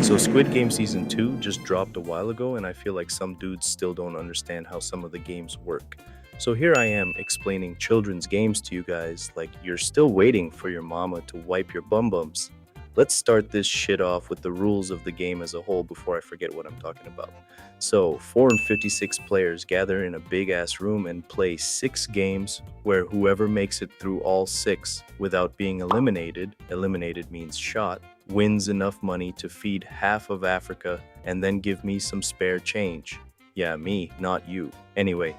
So Squid Game Season 2 just dropped a while ago, and I feel like some dudes still don't understand how some of the games work. So here I am explaining children's games to you guys like you're still waiting for your mama to wipe your bum bums. Let's start this shit off with the rules of the game as a whole before I forget what I'm talking about. So, 456 players gather in a big ass room and play 6 games where whoever makes it through all 6 without being eliminated means shot, wins enough money to feed half of Africa and then give me some spare change. Yeah, me, not you. Anyway,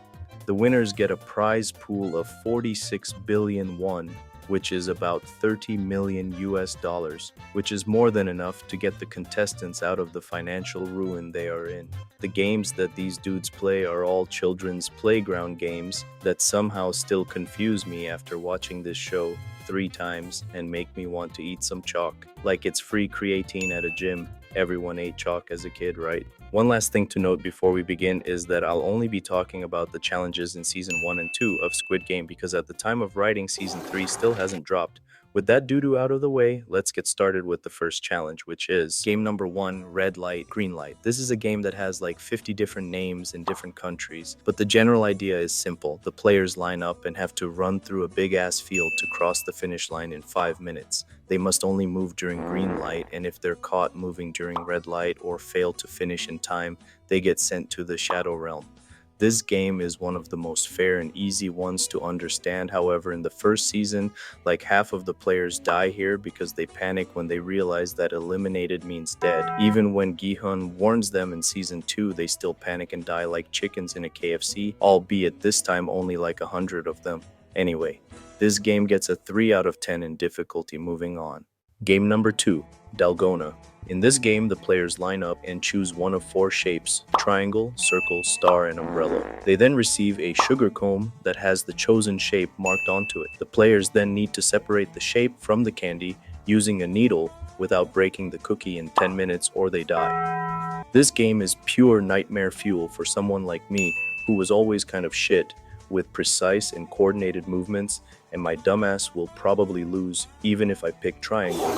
the winners get a prize pool of 46 billion won, which is about 30 million US dollars, which is more than enough to get the contestants out of the financial ruin they are in. The games that these dudes play are all children's playground games that somehow still confuse me after watching this show 3 times and make me want to eat some chalk. Like it's free creatine at a gym. Everyone ate chalk as a kid, right? One last thing to note before we begin is that I'll only be talking about the challenges in Season 1 and 2 of Squid Game because at the time of writing, Season 3 still hasn't dropped. With that doo-doo out of the way, let's get started with the first challenge, which is game number 1, red light, green light. This is a game that has like 50 different names in different countries, but the general idea is simple. The players line up and have to run through a big-ass field to cross the finish line in 5 minutes. They must only move during green light, and if they're caught moving during red light or fail to finish in time, they get sent to the Shadow Realm. This game is one of the most fair and easy ones to understand. However, in the first season, like half of the players die here because they panic when they realize that eliminated means dead. Even when Gi-hun warns them in Season 2, they still panic and die like chickens in a KFC, albeit this time only like 100 of them. Anyway, this game gets a 3 out of 10 in difficulty. Moving on. Game number 2, Dalgona. In this game, the players line up and choose one of 4 shapes: triangle, circle, star, and umbrella. They then receive a sugar comb that has the chosen shape marked onto it. The players then need to separate the shape from the candy using a needle without breaking the cookie in 10 minutes or they die. This game is pure nightmare fuel for someone like me who was always kind of shit with precise and coordinated movements, and my dumbass will probably lose even if I pick triangle.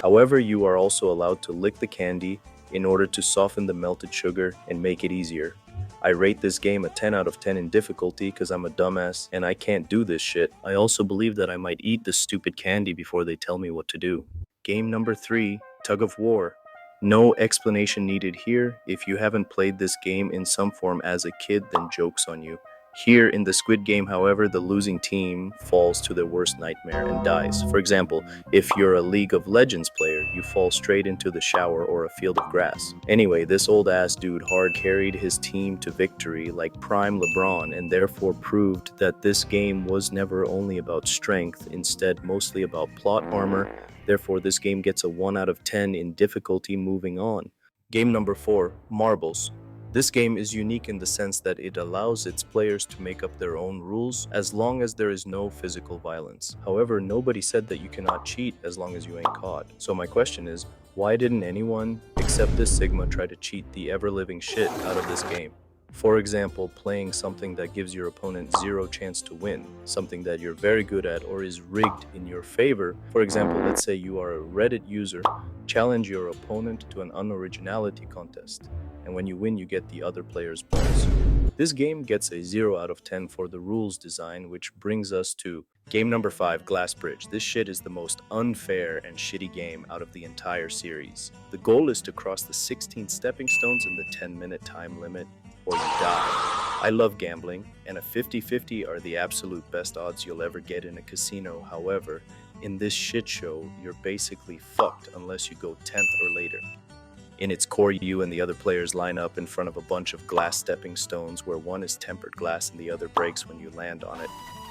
However, you are also allowed to lick the candy in order to soften the melted sugar and make it easier. I rate this game a 10 out of 10 in difficulty because I'm a dumbass and I can't do this shit. I also believe that I might eat this stupid candy before they tell me what to do. Game number 3, Tug of War. No explanation needed here. If you haven't played this game in some form as a kid, then joke's on you. Here in the Squid Game, however, the losing team falls to their worst nightmare and dies. For example, if you're a League of Legends player, you fall straight into the shower or a field of grass. Anyway, this old ass dude hard carried his team to victory like prime LeBron and therefore proved that this game was never only about strength, instead mostly about plot armor. Therefore, this game gets a 1 out of 10 in difficulty. Moving on. Game number 4, Marbles. This game is unique in the sense that it allows its players to make up their own rules as long as there is no physical violence. However, nobody said that you cannot cheat as long as you ain't caught. So my question is, why didn't anyone except this Sigma try to cheat the ever-living shit out of this game? For example, playing something that gives your opponent 0 chance to win, something that you're very good at or is rigged in your favor. For example, let's say you are a Reddit user, challenge your opponent to an unoriginality contest, and when you win, you get the other player's balls. This game gets a 0 out of 10 for the rules design, which brings us to game number 5, Glass Bridge. This shit is the most unfair and shitty game out of the entire series. The goal is to cross the 16 stepping stones in the 10-minute time limit, or you die. I love gambling, and a 50-50 are the absolute best odds you'll ever get in a casino. However, in this shit show, you're basically fucked unless you go 10th or later. In its core, you and the other players line up in front of a bunch of glass stepping stones where one is tempered glass and the other breaks when you land on it.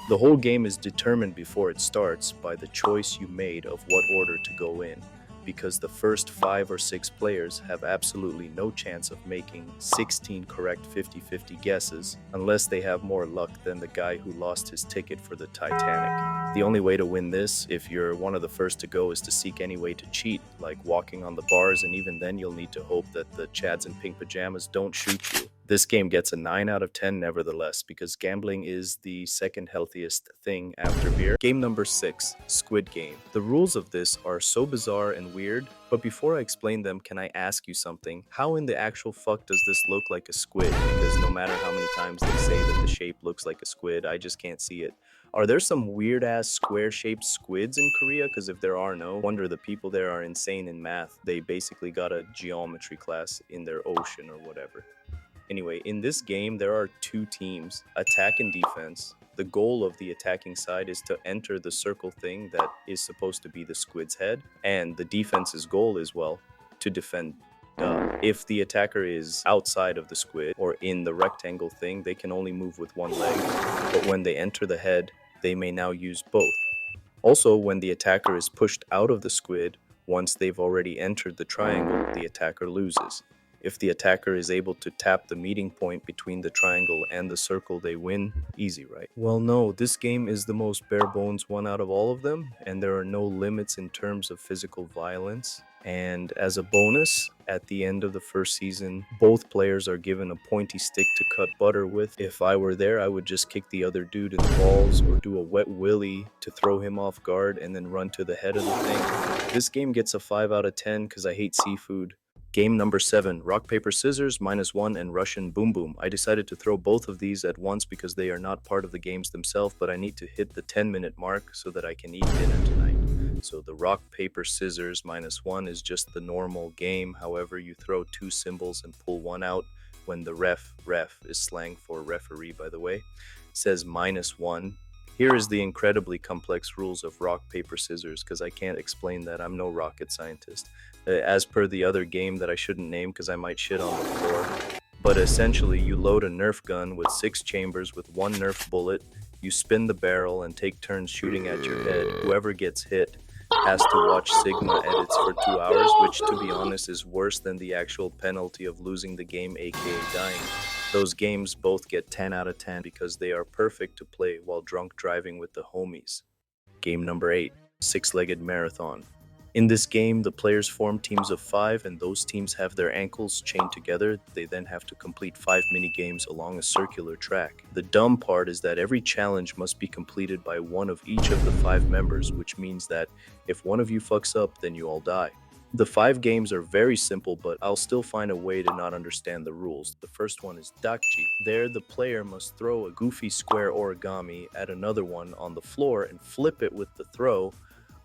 The whole game is determined before it starts by the choice you made of what order to go in, because the first 5 or 6 players have absolutely no chance of making 16 correct 50-50 guesses unless they have more luck than the guy who lost his ticket for the Titanic. The only way to win this, if you're one of the first to go, is to seek any way to cheat, like walking on the bars, and even then you'll need to hope that the chads in pink pajamas don't shoot you. This game gets a 9 out of 10 nevertheless, because gambling is the second healthiest thing after beer. Game number 6, Squid Game. The rules of this are so bizarre and weird, but before I explain them, can I ask you something? How in the actual fuck does this look like a squid? Because no matter how many times they say that the shape looks like a squid, I just can't see it. Are there some weird ass square shaped squids in Korea? Because if there are, no wonder the people there are insane in math. They basically got a geometry class in their ocean or whatever. Anyway, in this game, there are two teams, attack and defense. The goal of the attacking side is to enter the circle thing that is supposed to be the squid's head, and the defense's goal is, well, to defend. If the attacker is outside of the squid or in the rectangle thing, they can only move with one leg, but when they enter the head, they may now use both. Also, when the attacker is pushed out of the squid, once they've already entered the triangle, the attacker loses. If the attacker is able to tap the meeting point between the triangle and the circle, they win. Easy, right? Well, no, this game is the most bare bones one out of all of them, and there are no limits in terms of physical violence. And as a bonus, at the end of the first season, both players are given a pointy stick to cut butter with. If I were there, I would just kick the other dude in the balls or do a wet willy to throw him off guard and then run to the head of the thing. This game gets a 5 out of 10 because I hate seafood. Game number 7, Rock, Paper, Scissors, -1, and Russian Boom-Boom. I decided to throw both of these at once because they are not part of the games themselves, but I need to hit the 10-minute mark so that I can eat dinner tonight. So the Rock, Paper, Scissors -1 is just the normal game. However, you throw two symbols and pull one out when the ref is slang for referee, by the way, says -1. Here is the incredibly complex rules of rock, paper, scissors, because I can't explain that. I'm no rocket scientist. As per the other game that I shouldn't name because I might shit on the floor. But essentially, you load a Nerf gun with 6 chambers with 1 Nerf bullet, you spin the barrel and take turns shooting at your head. Whoever gets hit has to watch Sigma edits for 2 hours, which to be honest is worse than the actual penalty of losing the game, aka dying. Those games both get 10 out of 10 because they are perfect to play while drunk driving with the homies. Game number 8, Six-Legged Marathon. In this game, the players form teams of 5 and those teams have their ankles chained together. They then have to complete 5 mini-games along a circular track. The dumb part is that every challenge must be completed by one of each of the 5 members, which means that if one of you fucks up, then you all die. The 5 games are very simple, but I'll still find a way to not understand the rules. The first one is Dakji. There, the player must throw a goofy square origami at another one on the floor and flip it with the throw.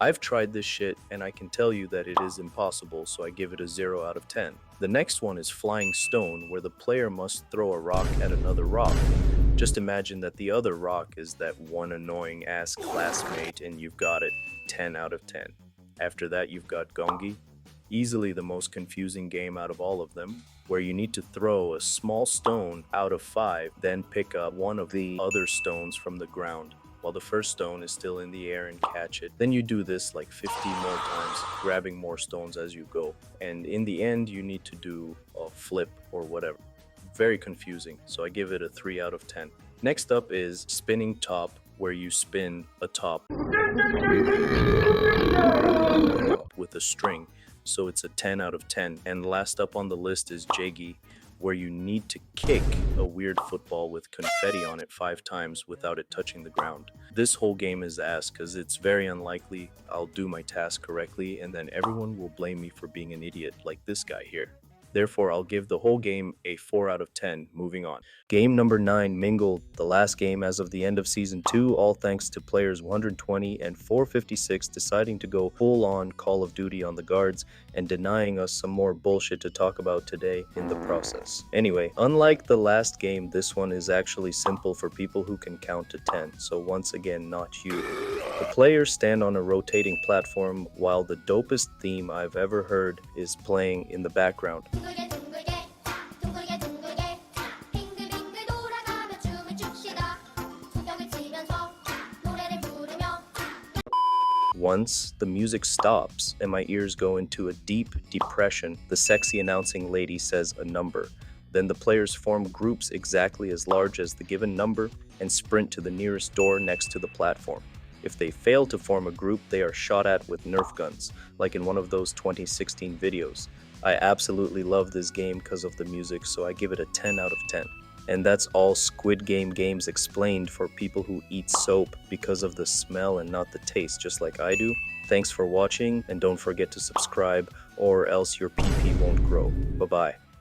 I've tried this shit and I can tell you that it is impossible, so I give it a 0 out of 10. The next one is Flying Stone, where the player must throw a rock at another rock. Just imagine that the other rock is that one annoying ass classmate and you've got it. 10 out of 10. After that you've got Gongi, easily the most confusing game out of all of them, where you need to throw a small stone out of 5, then pick up one of the other stones from the ground while the first stone is still in the air and catch it. Then you do this like 15 more times, grabbing more stones as you go. And in the end, you need to do a flip or whatever. Very confusing, so I give it a 3 out of 10. Next up is Spinning Top, where you spin a top with a string. So it's a 10 out of 10. And last up on the list is Jaggy, where you need to kick a weird football with confetti on it 5 times without it touching the ground. This whole game is ass because it's very unlikely I'll do my task correctly and then everyone will blame me for being an idiot like this guy here. Therefore, I'll give the whole game a 4 out of 10. Moving on. Game number 9, Mingle, the last game as of the end of Season 2, all thanks to players 120 and 456 deciding to go full-on Call of Duty on the guards and denying us some more bullshit to talk about today in the process. Anyway, unlike the last game, this one is actually simple for people who can count to 10, so once again, not you. The players stand on a rotating platform while the dopest theme I've ever heard is playing in the background. Once the music stops and my ears go into a deep depression, the sexy announcing lady says a number. Then the players form groups exactly as large as the given number and sprint to the nearest door next to the platform. If they fail to form a group, they are shot at with Nerf guns, like in one of those 2016 videos. I absolutely love this game because of the music, so I give it a 10 out of 10. And that's all Squid Game games explained for people who eat soap because of the smell and not the taste, just like I do. Thanks for watching, and don't forget to subscribe, or else your PP won't grow. Bye bye.